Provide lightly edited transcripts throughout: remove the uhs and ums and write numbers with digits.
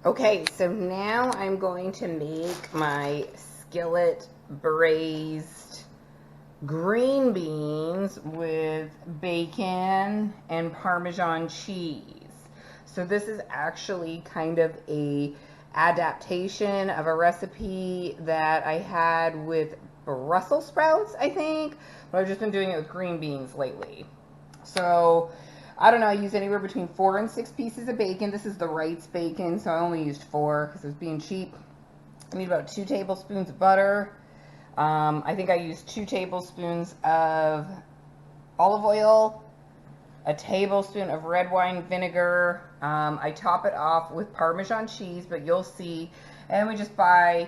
Okay, so now I'm going to make my skillet braised green beans with bacon and Parmesan cheese. So this is actually kind of a adaptation of a recipe that I had with Brussels sprouts, I think, but I've just been doing it with green beans lately. So I don't know, I used anywhere between 4 and 6 pieces of bacon. This is the Wright's bacon, so I only used 4 because it was being cheap. I need about 2 tablespoons of butter. I think I used 2 tablespoons of olive oil, a tablespoon of red wine vinegar. I top it off with Parmesan cheese, but you'll see. And we just buy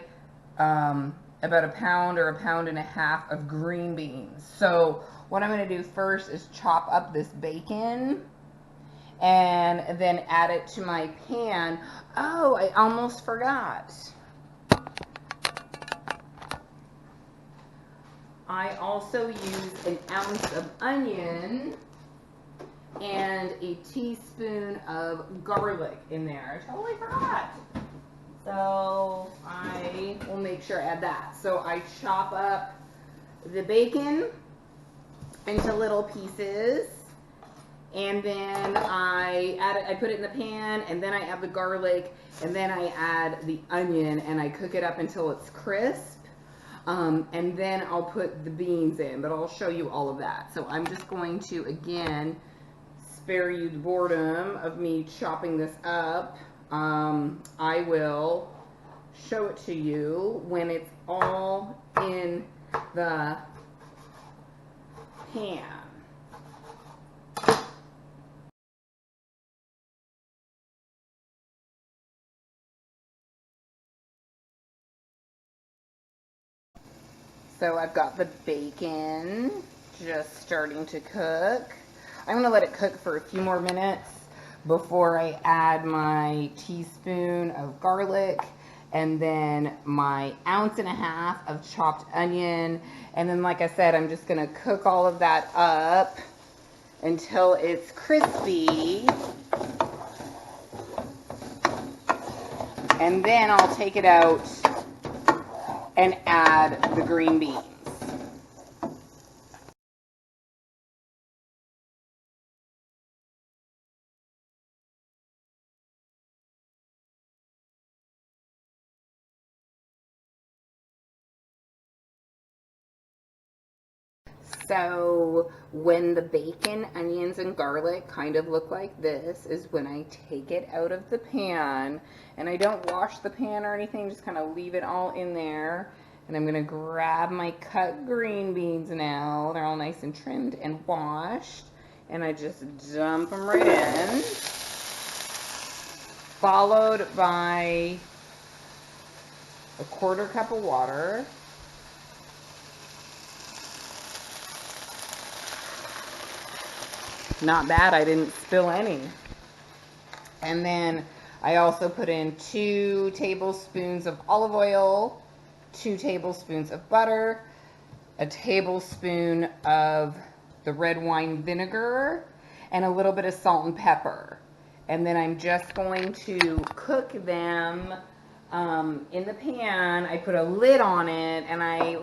about a pound or a pound and a half of green beans. So what I'm going to do first is chop up this bacon and then add it to my pan. Oh, I almost forgot. I also use an ounce of onion and a teaspoon of garlic in there. I totally forgot. So I will make sure I add that. So I chop up the bacon into little pieces, and then I put it in the pan, and then I add the garlic, and then I add the onion, and I cook it up until it's crisp. And then I'll put the beans in, but I'll show you all of that. So I'm just going to, again, spare you the boredom of me chopping this up. I will show it to you when it's all in the pan. So I've got the bacon just starting to cook. I'm going to let it cook for a few more minutes before I add my teaspoon of garlic and then my ounce and a half of chopped onion. And then, like I said, I'm just going to cook all of that up until it's crispy. And then I'll take it out and add the green beans. So when the bacon, onions, and garlic kind of look like this is when I take it out of the pan. And I don't wash the pan or anything, just kind of leave it all in there. And I'm going to grab my cut green beans now. They're all nice and trimmed and washed. And I just dump them right in. Followed by a 1/4 cup of water. Not bad, I didn't spill any. And then I also put in 2 tablespoons of olive oil, 2 tablespoons of butter, a tablespoon of the red wine vinegar, and a little bit of salt and pepper. And then I'm just going to cook them in the pan. I put a lid on it and I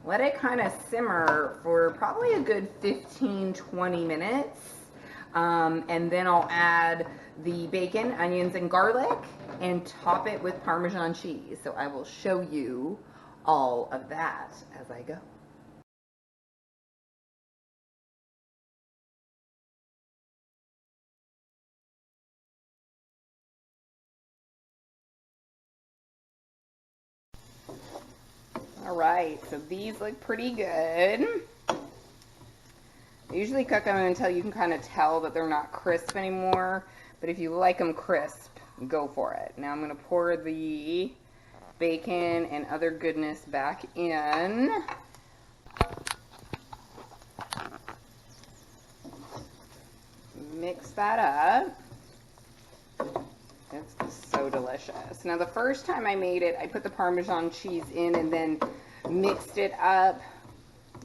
let it kind of simmer for probably a good 15-20 minutes. And then I'll add the bacon, onions, and garlic and top it with Parmesan cheese. So I will show you all of that as I go. All right, so these look pretty good. I usually cook them until you can kind of tell that they're not crisp anymore, but if you like them crisp, go for it. Now I'm going to pour the bacon and other goodness back in. Mix that up. It's just so delicious. Now the first time I made it, I put the Parmesan cheese in and then mixed it up,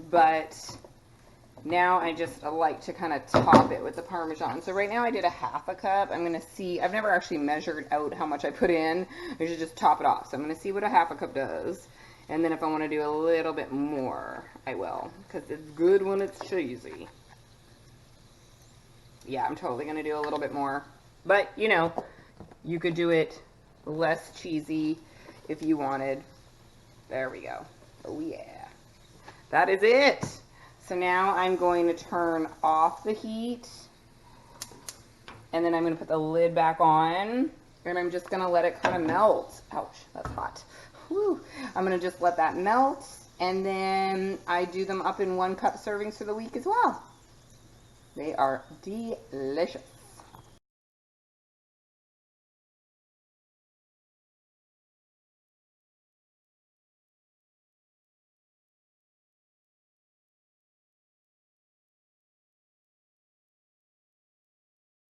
but Now I just like to kind of top it with the Parmesan. So right now I did a 1/2 cup. I'm going to see, I've never actually measured out how much I put in. I should just top it off. So I'm going to see what a 1/2 cup does. And then if I want to do a little bit more, I will. Because it's good when it's cheesy. Yeah, I'm totally going to do a little bit more. But, you know, you could do it less cheesy if you wanted. There we go. Oh, yeah. That is it. So now I'm going to turn off the heat. And then I'm going to put the lid back on. And I'm just going to let it kind of melt. Ouch, that's hot. Whew. I'm going to just let that melt. And then I do them up in 1 cup servings for the week as well. They are delicious.